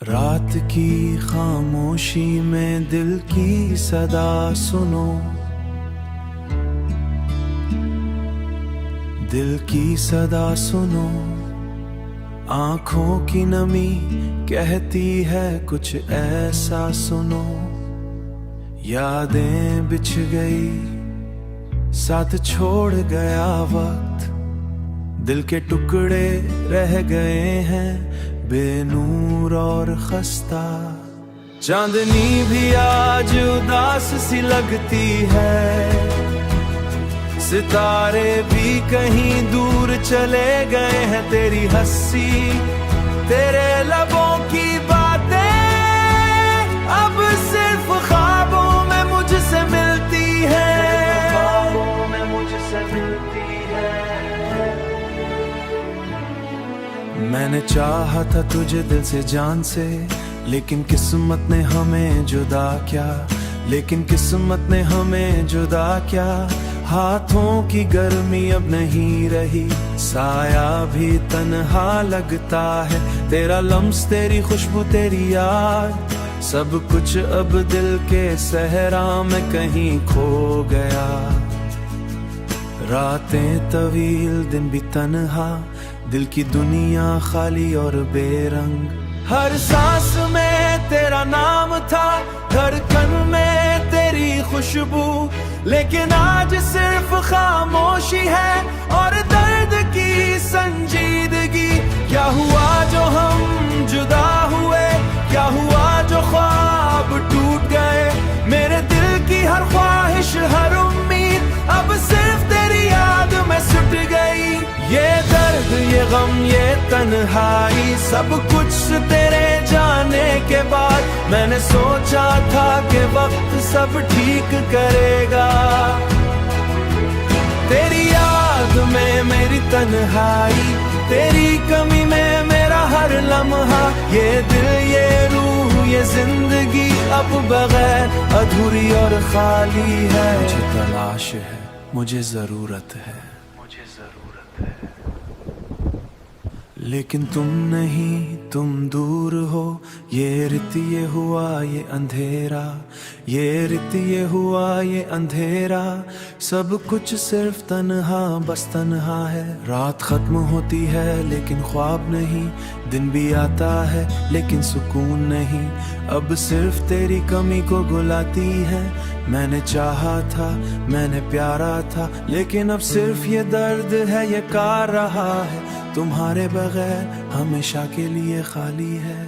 रात की खामोशी में दिल की सदा सुनो, दिल की सदा सुनो। आंखों की नमी कहती है कुछ ऐसा सुनो। यादें बिछ गई साथ छोड़ गया वक्त, दिल के टुकड़े रह गए हैं बेनूर और खस्ता। चांदनी भी आज उदास सी लगती है, सितारे भी कहीं दूर चले गए हैं। तेरी हंसी तेरे लबों की बातें अब सिर्फ ख्वाबों में मुझसे मिलती है, ख्वाबों में मुझसे मिलती है। मैंने चाहा था तुझे दिल से जान से, लेकिन किस्मत ने हमें जुदा क्या, लेकिन किस्मत ने हमें जुदा क्या। हाथों की गर्मी अब नहीं रही, साया भी तन्हा लगता है। तेरा लम्स तेरी खुशबू तेरी याद, सब कुछ अब दिल के सहरा में कहीं खो गया। रातें तवील दिन भी तन्हा, दिल की दुनिया खाली और बेरंग। हर सांस में तेरा नाम था, धड़कन में तेरी खुशबू, लेकिन आज सिर्फ खामोशी है और दर्द की संजीदगी। क्या हुआ जो हम जुदा हुए, क्या हुआ जो ख्वाब टूट गए। मेरे दिल की हर ख्वाहिश हर उम्मीद अब सिर्फ तेरी याद में सुट गई। ये दर्द ये गम ये तन्हाई सब कुछ तेरे जाने के बाद, मैंने सोचा था कि वक्त सब ठीक करेगा। तेरी याद में मेरी तन्हाई, तेरी कमी में मेरा हर लम्हा। ये दिल ये रूह ये जिंदगी अब बगैर अधूरी और खाली है। मुझे तलाश है, मुझे जरूरत है, मुझे जरूरत है, लेकिन तुम नहीं, तुम दूर हो। ये रित ये हुआ ये अंधेरा, ये रित ये हुआ ये अंधेरा। सब कुछ सिर्फ तन्हा बस तन्हा है। रात खत्म होती है लेकिन ख्वाब नहीं, दिन भी आता है लेकिन सुकून नहीं। अब सिर्फ तेरी कमी को बुलाती है। मैंने चाहा था मैंने प्यारा था, लेकिन अब सिर्फ ये दर्द है ये कार रहा है। तुम्हारे बगैर हमेशा के लिए खाली है।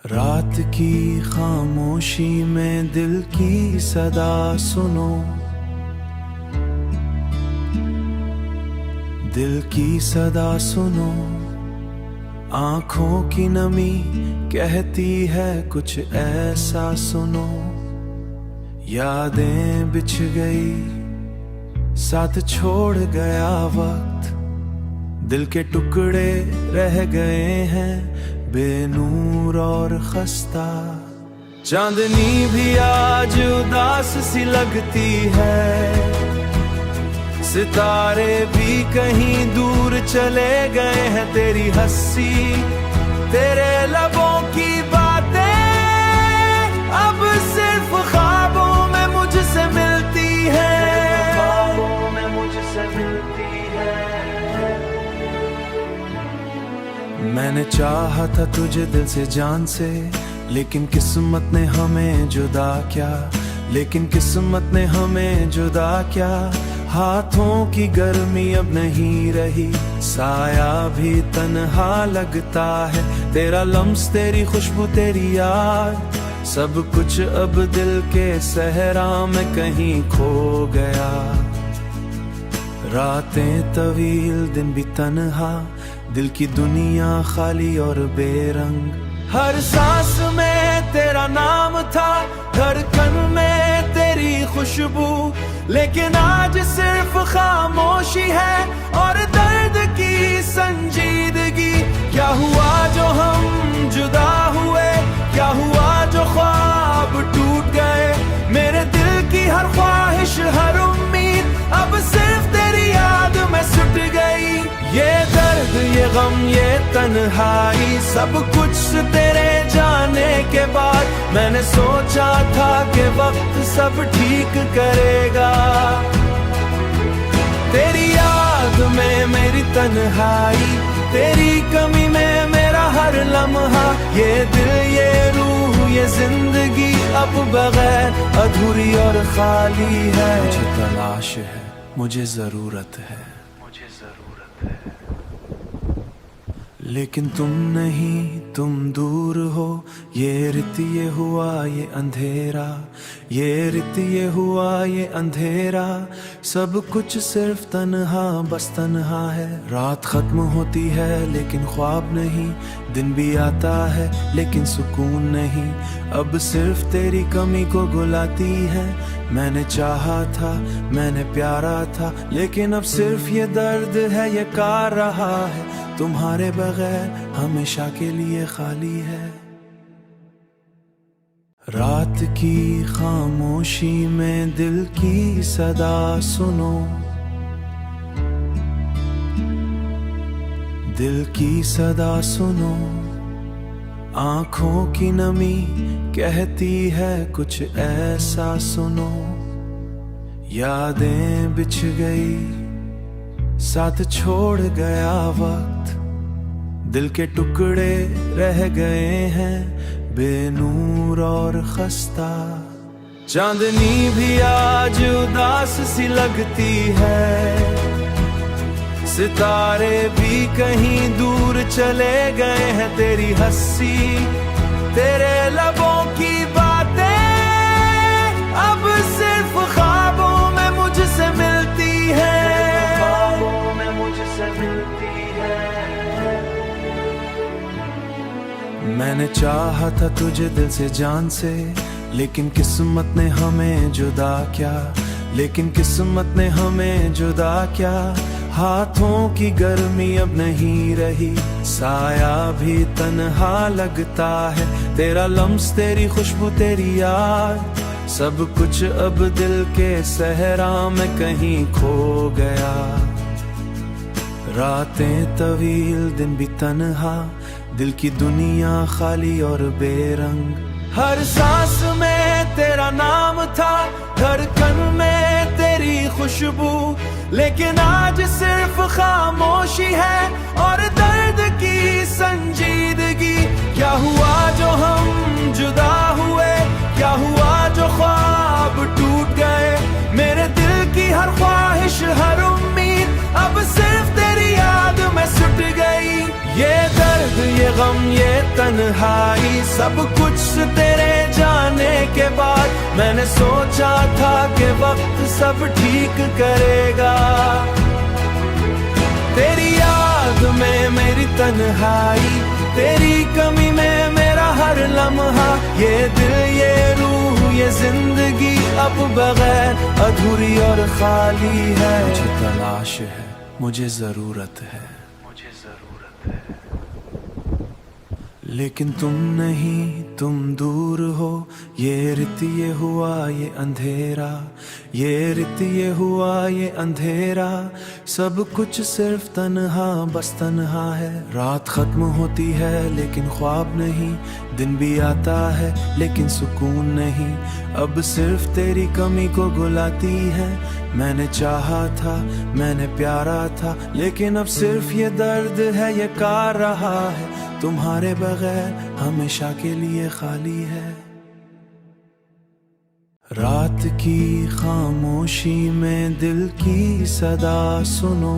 रात की खामोशी में दिल की सदा सुनो, दिल की सदा सुनो। आंखों की नमी कहती है कुछ ऐसा सुनो। यादें बिछ गई साथ छोड़ गया वक्त, दिल के टुकड़े रह गए हैं बेनूर और खस्ता। चांदनी भी आज उदास सी लगती है, सितारे भी कहीं दूर चले गए हैं। तेरी हंसी तेरे लबों की बातें अब सिर्फ ख्वाबों में मुझसे मिलती है, ख्वाबों में मुझसे मिलती है। मैंने चाहा था तुझे दिल से जान से, लेकिन किस्मत ने हमें जुदा क्या, लेकिन किस्मत ने हमें जुदा क्या। हाथों की गर्मी अब नहीं रही, साया भी तन्हा लगता है। तेरा लम्स तेरी खुशबू तेरी याद, सब कुछ अब दिल के सहरा में कहीं खो गया। रातें तवील दिन भी तन्हा, दिल की दुनिया खाली और बेरंग। हर सांस में तेरा नाम था, धड़कन में तेरी खुशबू, लेकिन आज सिर्फ खामोशी है और दर्द की संजीदगी। क्या हुआ जो हम जुदा हुए, क्या हुआ जो ख्वाब टूट गए। मेरे दिल की हर ख्वाहिश हर उम्मीद अब सिर्फ तेरी याद में सुट गई। ये दर्द ये गम ये तन्हाई, सब कुछ तेरे जाने के बाद मैंने सोचा था कि वक्त सब ठीक करेगा। तेरी याद में मेरी तन्हाई, तेरी कमी में मेरा हर लम्हा, ये दिल ये रूह ये जिंदगी अब बगैर अधूरी और खाली है। मुझे तलाश है, मुझे जरूरत है, मुझे जरूरत है, लेकिन तुम नहीं, तुम दूर हो। ये रित ये हुआ ये अंधेरा, ये रित ये हुआ ये अंधेरा, सब कुछ सिर्फ तन्हा बस तन्हा है। रात खत्म होती है लेकिन ख्वाब नहीं, दिन भी आता है लेकिन सुकून नहीं। अब सिर्फ तेरी कमी को बुलाती है। मैंने चाहा था, मैंने प्यारा था, लेकिन अब सिर्फ ये दर्द है ये कार रहा है। तुम्हारे बगैर हमेशा के लिए खाली है। रात की खामोशी में दिल की सदा सुनो, दिल की सदा सुनो। आंखों की नमी कहती है कुछ ऐसा सुनो। यादें बिछ गई साथ छोड़ गया वक्त, दिल के टुकड़े रह गए हैं बेनूर और खस्ता। चांदनी भी आज उदास सी लगती है, सितारे भी कहीं दूर चले गए हैं। तेरी हंसी तेरे लबों की बातें अब सिर्फ ख्वाबों में मुझसे मिलती है, ख्वाबों में मुझसे मिलती है। मैंने चाहा था तुझे दिल से जान से, लेकिन किस्मत ने हमें जुदा क्या, लेकिन किस्मत ने हमें जुदा क्या। हाथों की गर्मी अब नहीं रही, साया भी तन्हा लगता है। तेरा लम्स तेरी खुशबू तेरी याद, सब कुछ अब दिल के सहरा में कहीं खो गया। रातें तवील दिन भी तन्हा, दिल की दुनिया खाली और बेरंग। हर सांस में तेरा नाम था, धड़कन में तेरी खुशबू, लेकिन आज सिर्फ खामोशी है और दर्द की संजीदगी। क्या हुआ जो हम जुदा हुए, क्या हुआ जो ख्वाब टूट गए। मेरे दिल की हर ख्वाहिश हर उम्मीद अब सिर्फ तेरी याद में सुट गई। ये दर्द ये गम ये तन्हाई, सब कुछ तेरे जाने के बाद मैंने सोचा था कि वक्त सब ठीक करेगा। तेरी याद में मेरी तन्हाई, तेरी कमी में मेरा हर लम्हा, ये दिल ये रूह ये जिंदगी अब बगैर अधूरी और खाली है। मुझे तलाश है, मुझे जरूरत है, मुझे जरूरत है, लेकिन तुम नहीं, तुम दूर हो। ये रित ये हुआ ये अंधेरा, ये रित ये हुआ ये अंधेरा, सब कुछ सिर्फ तन्हा बस तन्हा है। रात खत्म होती है लेकिन ख्वाब नहीं, दिन भी आता है लेकिन सुकून नहीं। अब सिर्फ तेरी कमी को बुलाती है। मैंने चाहा था, मैंने प्यारा था, लेकिन अब सिर्फ ये दर्द है ये कार रहा है। तुम्हारे बगैर हमेशा के लिए खाली है। रात की खामोशी में दिल की सदा सुनो,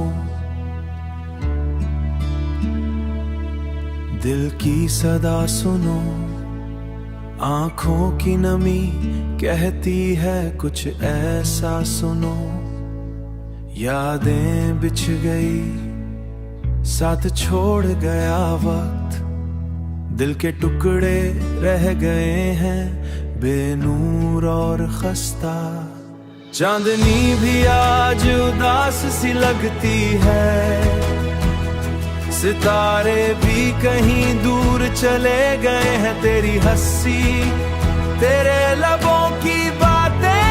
दिल की सदा सुनो। आंखों की नमी कहती है कुछ ऐसा सुनो। यादें बिछ गई साथ छोड़ गया वक्त, दिल के टुकड़े रह गए हैं बेनूर और खस्ता। चांदनी भी आज उदास सी लगती है, सितारे भी कहीं दूर चले गए हैं। तेरी हंसी तेरे लबों की बातें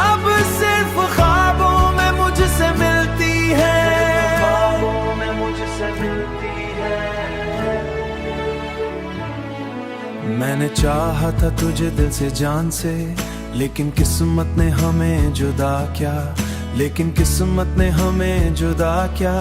अब सिर्फ ख्वाबों में मुझसे मिलती है, ख्वाबों में मुझसे मैंने चाहा था तुझे दिल से जान से, लेकिन किस्मत ने हमें जुदा क्या, लेकिन किस्मत ने हमें जुदा क्या।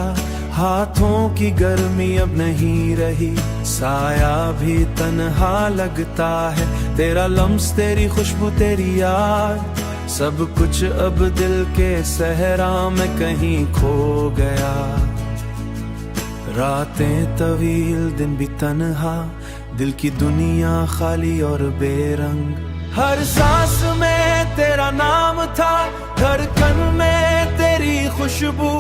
हाथों की गर्मी अब नहीं रही, साया भी तन्हा लगता है। तेरा लम्स, तेरी खुशबू, तेरी याद, सब कुछ अब दिल के सहरा में कहीं खो गया। रातें तवील, दिन भी तन्हा, दिल की दुनिया खाली और बेरंग। हर सांस में तेरा नाम था, धड़कन में तेरी खुशबू,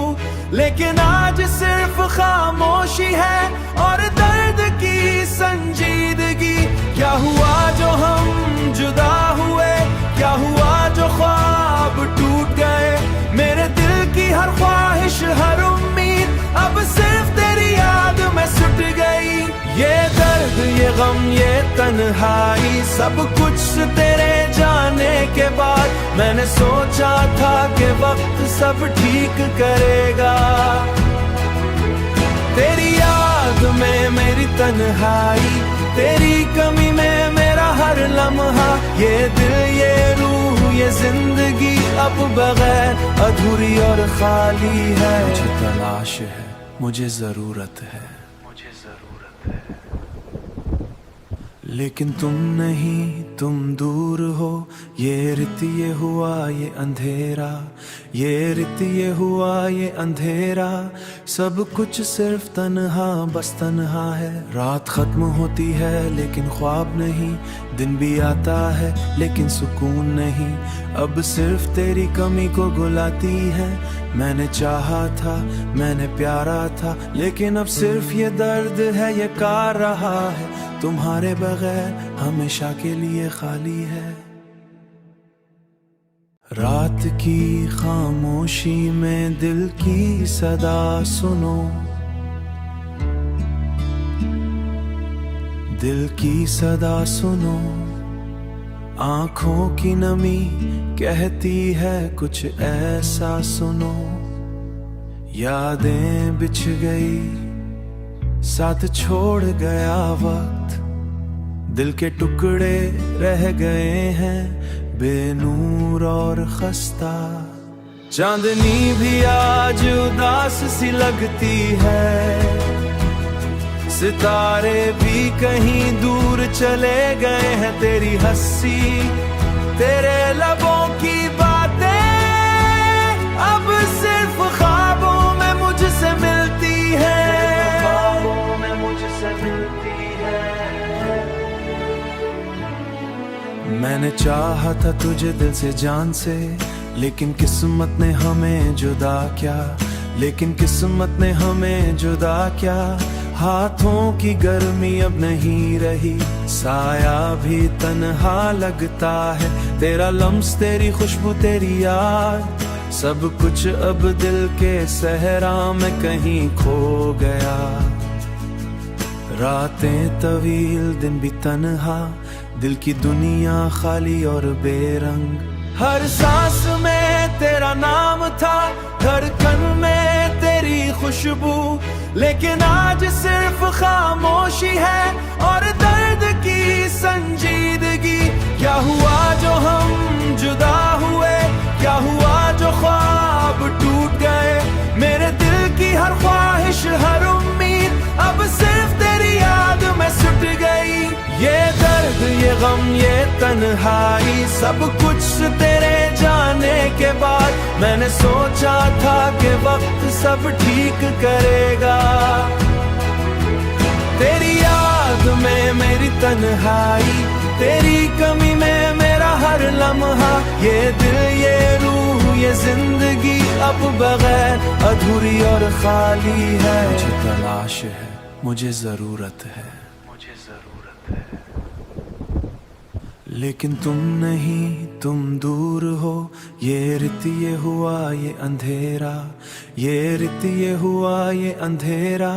लेकिन आज सिर्फ खामोशी है और दर्द की संजीदगी। क्या हुआ जो हम जुदा हुए, क्या हुआ जो ख्वाब टूट गए। मेरे दिल की हर ख्वाहिश, हर उम्मीद अब सिर्फ तेरी याद में सुट गई। ये दर्द, ये गम, ये तन्हाई, सब कुछ तेरे जाने के बाद मैंने सोचा था कि वक्त सब ठीक करेगा। तेरी याद में मेरी तन्हाई, तेरी कमी में मेरा हर लम्हा। ये दिल, ये रूह, ये जिंदगी अब बगैर अधूरी और खाली है। मुझे तलाश है, मुझे जरूरत है, मुझे जरूरत है, लेकिन तुम नहीं, तुम दूर हो। ये रित, ये हुआ ये अंधेरा, ये रित, ये हुआ ये अंधेरा। सब कुछ सिर्फ तन्हा, बस तन्हा है। रात खत्म होती है लेकिन ख्वाब नहीं, दिन भी आता है लेकिन सुकून नहीं। अब सिर्फ तेरी कमी को बुलाती है। मैंने चाहा था, मैंने प्यारा था, लेकिन अब सिर्फ ये दर्द है, ये कार रहा है। तुम्हारे बगैर हमेशा के लिए खाली है। रात की खामोशी में दिल की सदा सुनो, दिल की सदा सुनो। आंखों की नमी कहती है कुछ ऐसा सुनो। यादें बिछ गई, साथ छोड़ गया वक्त, दिल के टुकड़े रह गए हैं बेनूर और खस्ता। चांदनी भी आज उदास सी लगती है, सितारे भी कहीं दूर चले गए हैं। तेरी हंसी, तेरे लबों की बातें अब सिर्फ ख्वाबों में मुझसे मिलती है, ख्वाबों में मुझसे मिलती है। मैंने चाहा था तुझे दिल से जान से, लेकिन किस्मत ने हमें जुदा क्या, लेकिन किस्मत ने हमें जुदा क्या। हाथों की गर्मी अब नहीं रही, साया भी तन्हा लगता है। तेरा लम्स, तेरी खुशबू, तेरी याद, सब कुछ अब दिल के सहरा में कहीं खो गया। रातें तवील, दिन भी तन्हा, दिल की दुनिया खाली और बेरंग। हर सांस में तेरा नाम था, धड़कन में तेरी खुशबू, लेकिन आज सिर्फ खामोशी है और दर्द की संजीदगी। क्या हुआ जो हम जुदा हुए, क्या हुआ जो ख्वाब टूट गए। मेरे दिल की हर ख्वाहिश, हर उम्मीद अब सिर्फ तेरी याद में सुट गई। ये दर्द, ये गम, ये तन्हाई, सब कुछ तेरे जाने के बाद मैंने सोचा था कि वक्त सब ठीक करेगा। तेरी याद में मेरी तन्हाई, तेरी कमी में मेरा हर लम्हा। ये दिल, ये रूह, ये जिंदगी अब बगैर अधूरी और खाली है। मुझे तलाश है, मुझे जरूरत है, मुझे जरूरत है, लेकिन तुम नहीं, तुम दूर हो। ये रित ये हुआ ये अंधेरा, ये रित ये हुआ ये अंधेरा।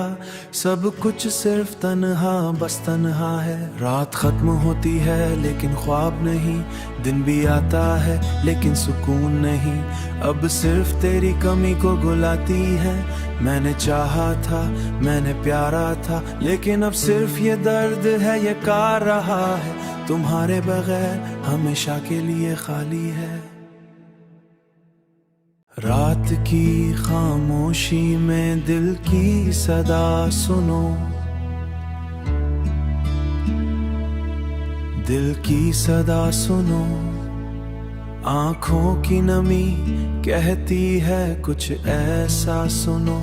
सब कुछ सिर्फ तन्हा, बस तन्हा है। रात खत्म होती है लेकिन ख्वाब नहीं, दिन भी आता है लेकिन सुकून नहीं। अब सिर्फ तेरी कमी को बुलाती है। मैंने चाहा था, मैंने प्यारा था, लेकिन अब सिर्फ ये दर्द है, ये कार रहा है। तुम्हारे बगैर हमेशा के लिए खाली है। रात की खामोशी में दिल की सदा सुनो, दिल की सदा सुनो। आंखों की नमी कहती है कुछ ऐसा सुनो।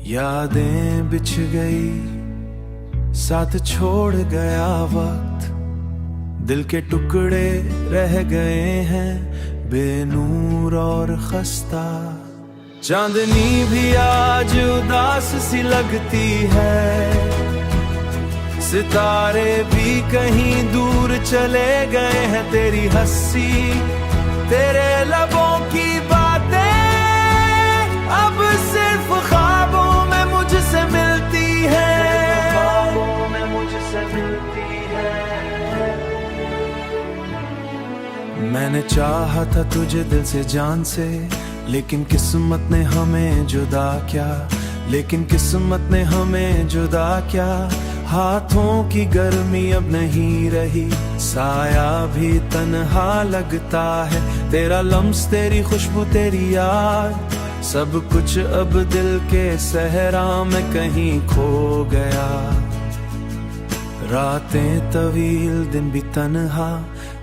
यादें बिछ गई, साथ छोड़ गया वक्त। दिल के टुकड़े रह गए हैं बेनूर और खस्ता। चांदनी भी आज उदास सी लगती है, सितारे भी कहीं दूर चले गए हैं। तेरी हंसी, तेरे लबों की बातें अब सिर्फ ख्वाबों में मुझसे मिलती है, ख्वाबों में मुझसे मिलती है। मैंने चाहा था तुझे दिल से जान से, लेकिन किस्मत ने हमें जुदा क्या, लेकिन किस्मत ने हमें जुदा क्या। हाथों की गर्मी अब नहीं रही, साया भी तन्हा लगता है। तेरा लम्स, तेरी खुशबू, तेरी याद, सब कुछ अब दिल के सहरा में कहीं खो गया। रातें तवील, दिन भी तन्हा,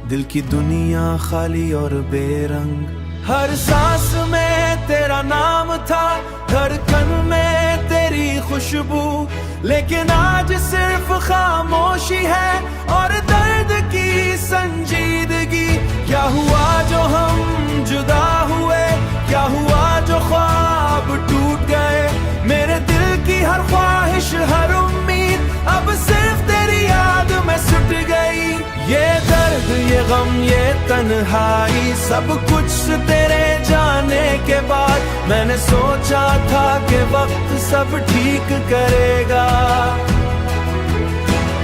दिल की दुनिया खाली और बेरंग। हर सांस में तेरा नाम था, धड़कन में तेरी खुशबू, लेकिन आज सिर्फ खामोशी है और दर्द की संजीदगी। क्या हुआ जो हम जुदा हुए, क्या हुआ जो ख्वाब टूट गए। मेरे दिल की हर ख्वाहिश, हर उम्मीद अब सिर्फ तेरी याद में सुट गई। ये दर्द, ये गम, ये तन्हाई, सब कुछ तेरे जाने के बाद मैंने सोचा था कि वक्त सब ठीक करेगा।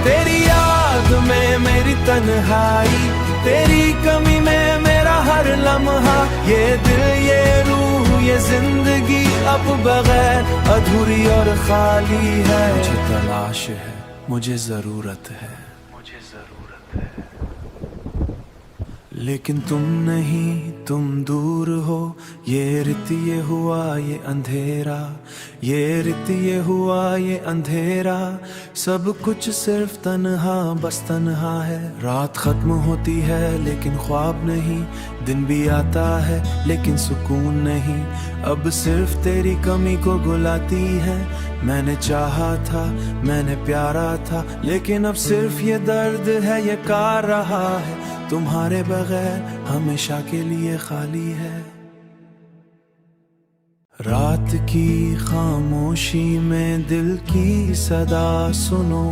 तेरी याद में मेरी तन्हाई, तेरी कमी में मेरा हर लम्हा। ये दिल, ये रूह, ये जिंदगी अब बगैर अधूरी और खाली है। मुझे तलाश है, मुझे जरूरत है, मुझे जरूरत है। लेकिन तुम नहीं, तुम दूर हो। ये रित ये हुआ ये अंधेरा, ये रित ये हुआ ये अंधेरा। सब कुछ सिर्फ तन्हा, बस तन्हा है। रात खत्म होती है लेकिन ख्वाब नहीं, दिन भी आता है लेकिन सुकून नहीं। अब सिर्फ तेरी कमी को बुलाती है। मैंने चाहा था, मैंने प्यारा था, लेकिन अब सिर्फ ये दर्द है, ये कार रहा है। तुम्हारे बगैर हमेशा के लिए खाली है। रात की खामोशी में दिल की सदा सुनो,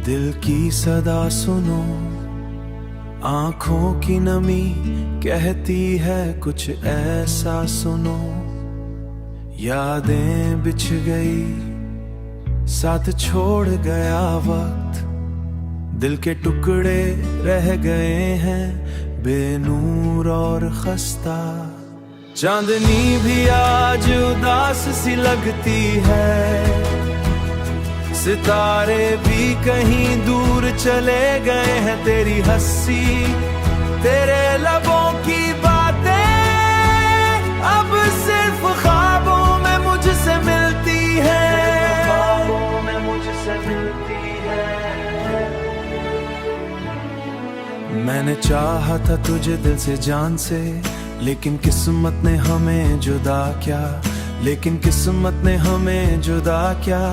दिल की सदा सुनो। आंखों की नमी कहती है कुछ ऐसा सुनो। यादें बिछ गई, साथ छोड़ गया वक्त। दिल के टुकड़े रह गए हैं बेनूर और खस्ता। चांदनी भी आज उदास सी लगती है, सितारे भी कहीं दूर चले गए हैं। तेरी हंसी, तेरे लबों की बातें अब सिर्फ ख्वाबों में मुझसे मिलती है, ख्वाबों में मुझसे मिलती है। मैंने चाहा था तुझे दिल से जान से, लेकिन किस्मत ने हमें जुदा क्या, लेकिन किस्मत ने हमें जुदा क्या।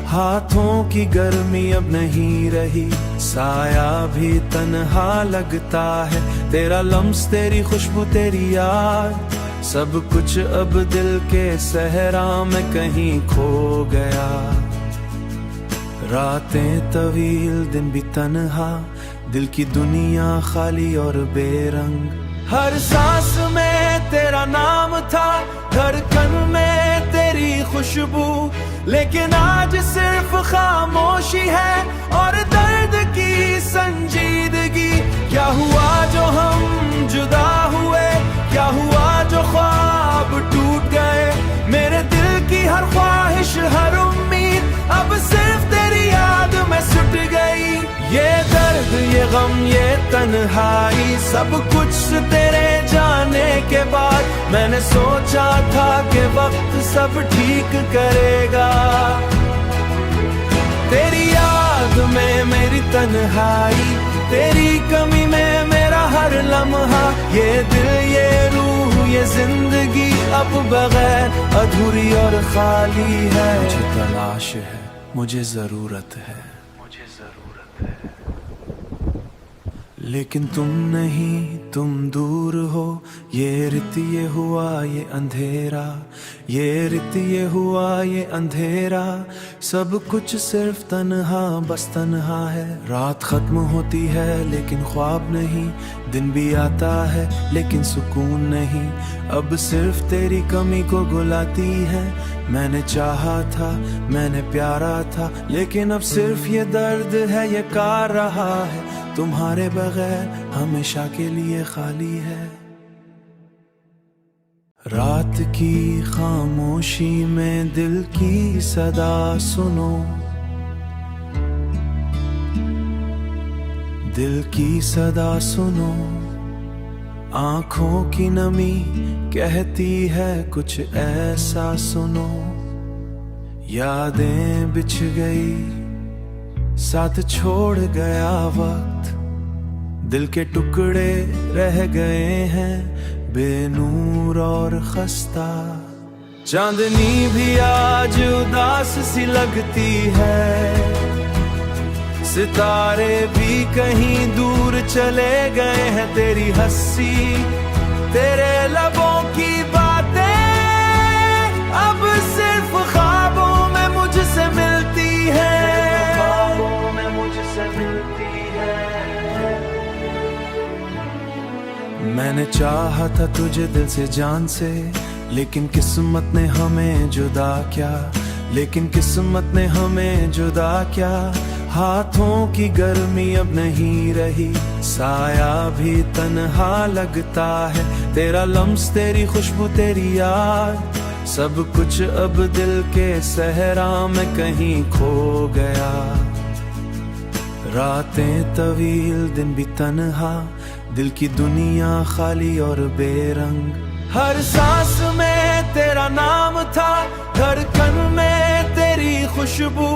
हाथों की गर्मी अब नहीं रही, साया भी तन्हा लगता है। तेरा लम्स, तेरी खुशबू, तेरी याद, सब कुछ अब दिल के सहरा में कहीं खो गया। रातें तवील दिन भी तन्हा, दिल की दुनिया खाली और बेरंग। हर सांस में तेरा नाम था, धड़कन में तेरी खुशबू, लेकिन आज सिर्फ खामोशी है और दर्द की संजीदगी। क्या हुआ जो हम जुदा हुए, क्या हुआ जो ख्वाब टूट गए, मेरे दिल की हर ख्वाहिश हर उम्मीद अब सिर्फ तेरी याद में सुट गई। ये दर्द ये गम ये तन्हाई सब कुछ तेरे जाने के बाद, मैंने सोचा था कि वक्त सब ठीक करेगा। तेरी याद में मेरी तन्हाई, तेरी कमी में मेरा हर लम्हा, ये दिल ये रूह ये जिंदगी अब बगैर अधूरी और खाली है। मुझे तलाश है, मुझे जरूरत है, मुझे जरूरत है, लेकिन तुम नहीं, तुम दूर हो। ये रित ये हुआ ये अंधेरा, ये रित ये हुआ ये अंधेरा, सब कुछ सिर्फ तन्हा बस तन्हा है। रात खत्म होती है लेकिन ख्वाब नहीं, दिन भी आता है लेकिन सुकून नहीं। अब सिर्फ तेरी कमी को बुलाती है, मैंने चाहा था मैंने प्यारा था, लेकिन अब सिर्फ ये दर्द है ये कार रहा है। तुम्हारे बगैर हमेशा के लिए खाली है। रात की खामोशी में दिल की सदा सुनो, दिल की सदा सुनो। आंखों की नमी कहती है कुछ ऐसा सुनो। यादें बिछ गई साथ छोड़ गया वक्त, दिल के टुकड़े रह गए हैं बेनूर और खस्ता। चांदनी भी आज उदास सी लगती है, सितारे भी कहीं दूर चले गए हैं। तेरी हंसी तेरे लबों की बातें अब सिर्फ ख्वाबों में मुझसे मिलती है, ख्वाबों में मुझसे मिलती है। मैंने चाहा था तुझे दिल से जान से, लेकिन किस्मत ने हमें जुदा क्या, लेकिन किस्मत ने हमें जुदा क्या। हाथों की गर्मी अब नहीं रही, साया भी तन्हा लगता है। तेरा लम्स तेरी खुशबू तेरी याद, सब कुछ अब दिल के सहरा में कहीं खो गया। रातें तवील दिन भी तन्हा, दिल की दुनिया खाली और बेरंग। हर सांस में तेरा नाम था, धड़कन में तेरी खुशबू,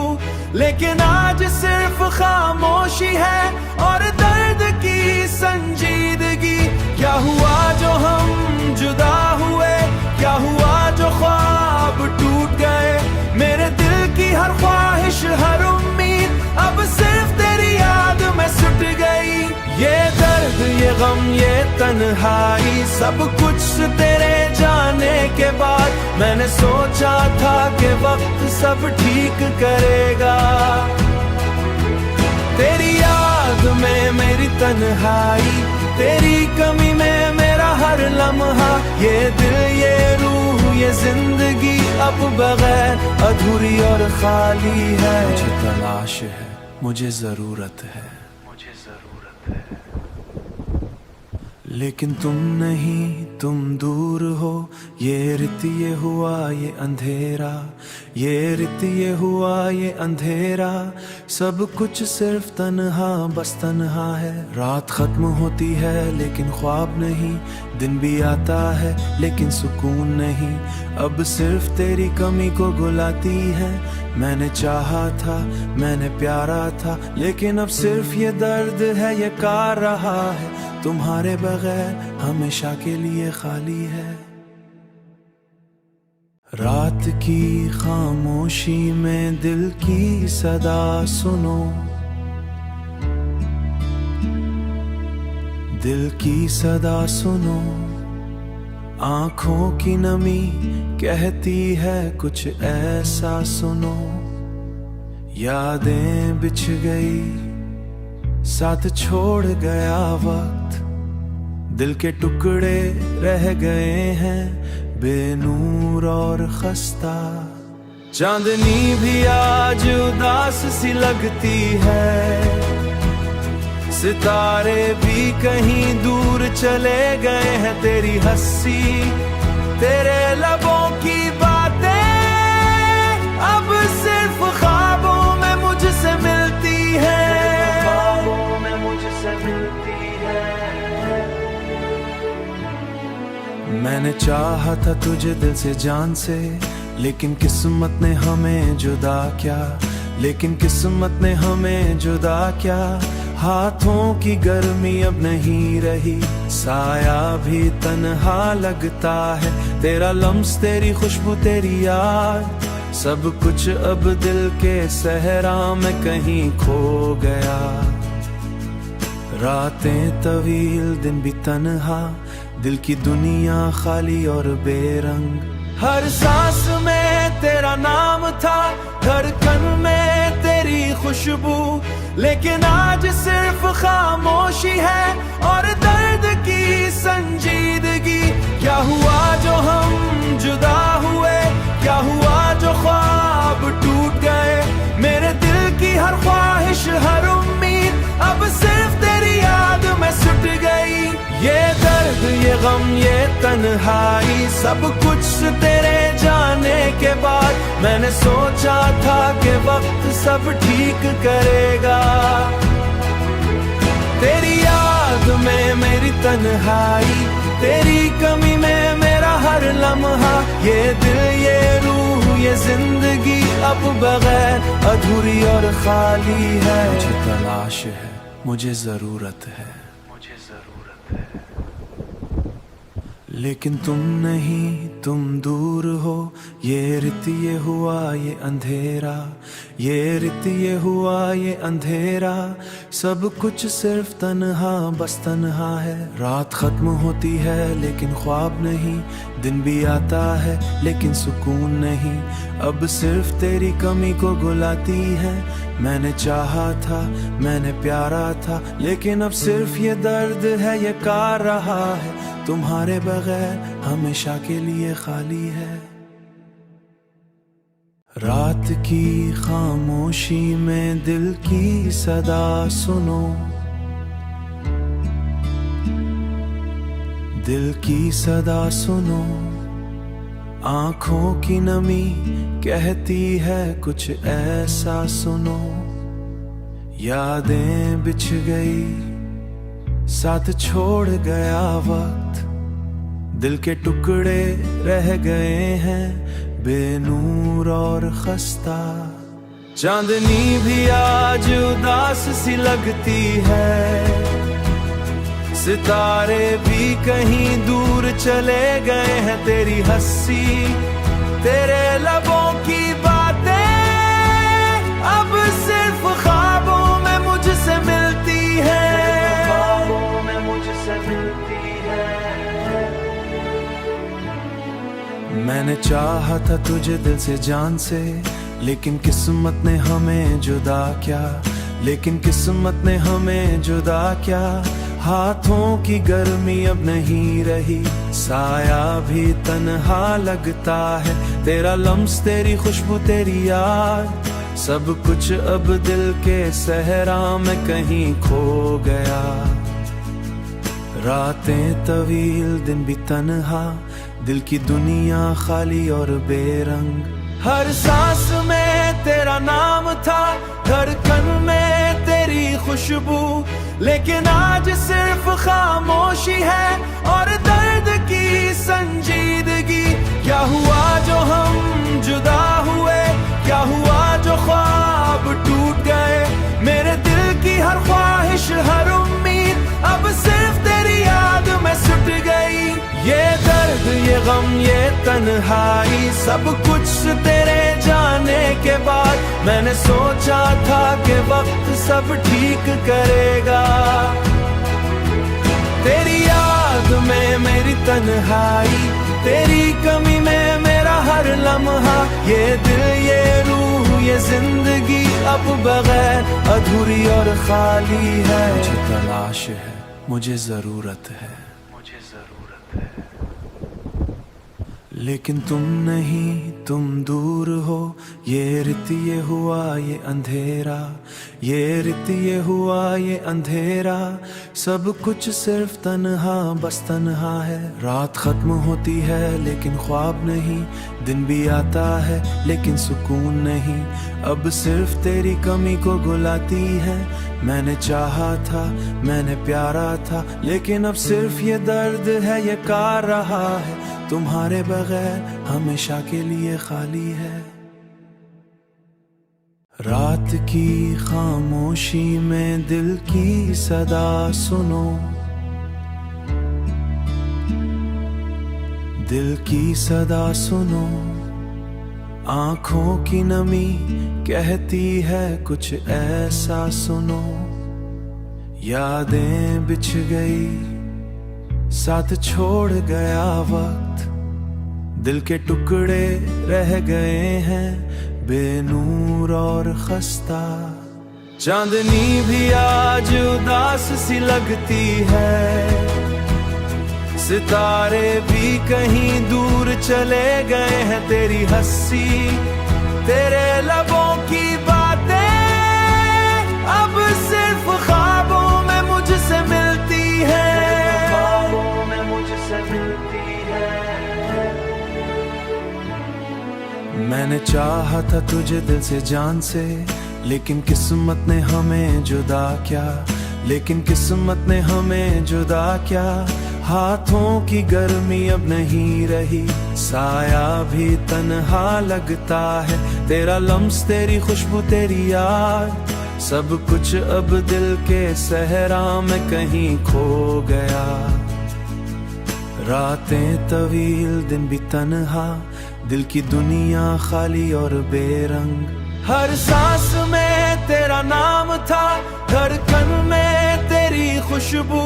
लेकिन आज सिर्फ खामोशी है और दर्द की संजीदगी। क्या हुआ जो हम जुदा हुए, क्या हुआ जो ख्वाब टूट गए, मेरे दिल की हर ख्वाहिश हर उम्मीद अब सिर्फ तेरी याद में सुट गई। ये दर्द ये गम ये तन्हाई सब कुछ तेरे जाने के बाद, मैंने सोचा था कि वक्त सब ठीक करेगा। तेरी याद में मेरी तन्हाई, तेरी कमी में मेरा हर लम्हा, ये दिल ये रूह ये जिंदगी अब बगैर अधूरी और खाली है। मुझे तलाश है, मुझे जरूरत है, मुझे जरूरत है, लेकिन तुम नहीं, तुम दूर हो। ये रित ये हुआ ये अंधेरा, ये रित ये हुआ ये अंधेरा, सब कुछ सिर्फ तन्हा बस तन्हा है। रात खत्म होती है लेकिन ख्वाब नहीं, दिन भी आता है लेकिन सुकून नहीं। अब सिर्फ तेरी कमी को बुलाती है, मैंने चाहा था मैंने प्यारा था, लेकिन अब सिर्फ ये दर्द है ये कार रहा है। तुम्हारे बगैर हमेशा के लिए खाली है। रात की खामोशी में दिल की सदा सुनो, दिल की सदा सुनो। आंखों की नमी कहती है कुछ ऐसा सुनो। यादें बिछ गई, साथ छोड़ गया वक्त, दिल के टुकड़े रह गए हैं बेनूर और खस्ता। चांदनी भी आज उदास सी लगती है, सितारे भी कहीं दूर चले गए हैं। तेरी हंसी, तेरे लबों की बातें अब सिर्फ ख्वाबों में मुझसे मिलती है, ख्वाबों में मुझसे मिलती है। मैंने चाहा था तुझे दिल से जान से, लेकिन किस्मत ने हमें जुदा क्या, लेकिन किस्मत ने हमें जुदा क्या। हाथों की गर्मी अब नहीं रही, साया भी तन्हा लगता है। तेरा लम्स, तेरी खुशबू, तेरी याद, सब कुछ अब दिल के सहरा में कहीं खो गया। रातें तवील, दिन भी तन्हा, दिल की दुनिया खाली और बेरंग। हर सांस में तेरा नाम था, धड़कन में तेरी खुशबू, लेकिन आज सिर्फ खामोशी है और दर्द की संजीदगी। क्या हुआ जो हम जुदा हुए, क्या हुआ जो ख्वाब टूट गए। मेरे दिल की हर ख्वाहिश, हर उम्मीद अब सिर्फ तेरी याद में सुट गई। ये दर्द, ये गम, ये तन्हाई, सब कुछ तेरे जाने के बाद मैंने सोचा था कि वक्त सब ठीक करेगा। तेरी याद में मेरी तन्हाई, तेरी कमी में मेरा हर लम्हा, ये दिल, ये रूह, ये जिंदगी अब बगैर अधूरी और खाली है। मुझे तलाश है, मुझे जरूरत है, मुझे जरूरत है, लेकिन तुम नहीं, तुम दूर हो। ये रित, ये हुआ ये अंधेरा, ये रित, ये हुआ ये अंधेरा, सब कुछ सिर्फ तन्हा, बस तन्हा है। रात खत्म होती है लेकिन ख्वाब नहीं, दिन भी आता है लेकिन सुकून नहीं। अब सिर्फ तेरी कमी को बुलाती है। मैंने चाहा था, मैंने प्यारा था, लेकिन अब सिर्फ ये दर्द है, ये कार रहा है। तुम्हारे बगैर हमेशा के लिए खाली है। रात की खामोशी में दिल की सदा सुनो, दिल की सदा सुनो। आंखों की नमी कहती है कुछ ऐसा सुनो। यादें बिछ गई, साथ छोड़ गया वक्त, दिल के टुकड़े रह गए हैं बेनूर और खस्ता। चांदनी भी आज उदास सी लगती है, सितारे भी कहीं दूर चले गए हैं। तेरी हंसी, तेरे लबों की बातें अब सिर्फ ख्वाबों में मुझसे मिलती है, ख्वाबों में मुझसे मिलती है। मैंने चाहा था तुझे दिल से जान से, लेकिन किस्मत ने हमें जुदा क्या, लेकिन किस्मत ने हमें जुदा क्या। हाथों की गर्मी अब नहीं रही, साया भी तन्हा लगता है। तेरा लम्स, तेरी खुशबू, तेरी याद, सब कुछ अब दिल के सहरा में कहीं खो गया। रातें तवील, दिन भी तन्हा, दिल की दुनिया खाली और बेरंग। हर सांस में तेरा नाम था, धड़कन में तेरी खुशबू, लेकिन आज सिर्फ खामोशी है और दर्द की संजीदगी। क्या हुआ जो हम जुदा हुए, क्या हुआ जो ख्वाब टूट गए। मेरे दिल की हर ख्वाहिश, हर उम्मीद अब सिर्फ तेरी याद में सुट गई। ये दर्द, ये गम, ये तन्हाई, सब कुछ तेरे जाने के बाद मैंने सोचा था कि वक्त सब ठीक करेगा। तेरी याद में मेरी तन्हाई, तेरी कमी में मेरा हर लम्हा, ये दिल, ये रूह, ये ये जिंदगी अब बगैर अधूरी और खाली है। मुझे तलाश है, मुझे जरूरत है, मुझे जरूरत है, लेकिन तुम नहीं, तुम दूर हो। ये रित ये हुआ ये अंधेरा, ये रित ये हुआ ये अंधेरा, सब कुछ सिर्फ तन्हा, बस तन्हा है। रात खत्म होती है लेकिन ख्वाब नहीं, दिन भी आता है लेकिन सुकून नहीं। अब सिर्फ तेरी कमी को गुलाती है। मैंने चाहा था, मैंने प्यारा था, लेकिन अब सिर्फ ये दर्द है, ये कार रहा है। तुम्हारे बगैर हमेशा के लिए खाली है। रात की खामोशी में दिल की सदा सुनो, दिल की सदा सुनो। आंखों की नमी कहती है कुछ ऐसा सुनो। यादें बिछ गई, साथ छोड़ गया वक्त, दिल के टुकड़े रह गए हैं बेनूर और खस्ता। चांदनी भी आज उदास सी लगती है, सितारे भी कहीं दूर चले गए हैं। तेरी हंसी, तेरे लबों की बातें अब सिर्फ ख्वाबों में मुझसे मिलती है, ख्वाबों में मुझसे मिलती है। मैंने चाहा था तुझे दिल से जान से, लेकिन किस्मत ने हमें जुदा क्या, लेकिन किस्मत ने हमें जुदा क्या। हाथों की गर्मी अब नहीं रही, साया भी तन्हा लगता है। तेरा लम्स, तेरी खुशबू, तेरी याद, सब कुछ अब दिल के सहरा में कहीं खो गया। रातें तवील, दिन भी तन्हा, दिल की दुनिया खाली और बेरंग। हर सांस में तेरा नाम था, धड़कन में तेरी खुशबू,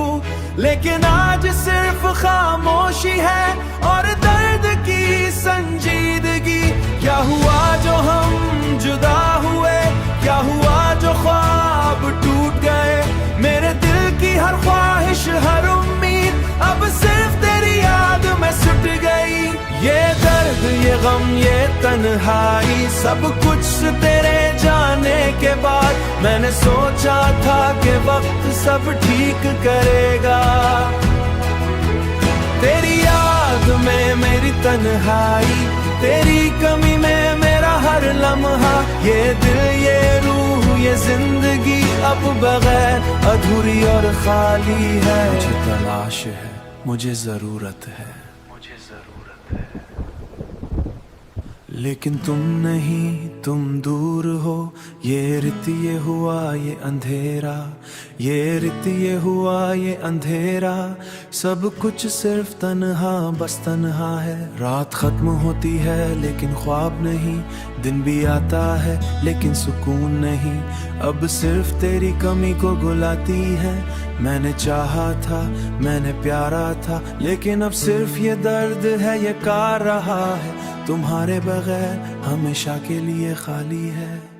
लेकिन आज सिर्फ खामोशी है और दर्द की संजीदगी। क्या हुआ जो हम जुदा हुए, क्या हुआ जो ख्वाब टूट गए। मेरे दिल की हर ख्वाहिश, हर उम्मीद अब सिर्फ तेरी याद में सुट गई। ये दर्द, ये गम, ये तन्हाई, सब कुछ तेरे जाने के बाद मैंने सोचा था कि वक्त सब ठीक करेगा। तेरी याद में मेरी तन्हाई, तेरी कमी में मेरा हर लम्हा। ये दिल, ये रूह, ये जिंदगी अब बगैर अधूरी और खाली है। मुझे तलाश है, मुझे जरूरत है, मुझे जरूरत है, लेकिन तुम नहीं, तुम दूर हो। ये रित ये हुआ ये अंधेरा, ये रित ये हुआ ये अंधेरा, सब कुछ सिर्फ तन्हा, बस तन्हा है। रात खत्म होती है लेकिन ख्वाब नहीं, दिन भी आता है लेकिन सुकून नहीं। अब सिर्फ तेरी कमी को गुलाती है। मैंने चाहा था, मैंने प्यारा था, लेकिन अब सिर्फ ये दर्द है, ये कार रहा है। तुम्हारे बगैर हमेशा के लिए खाली है।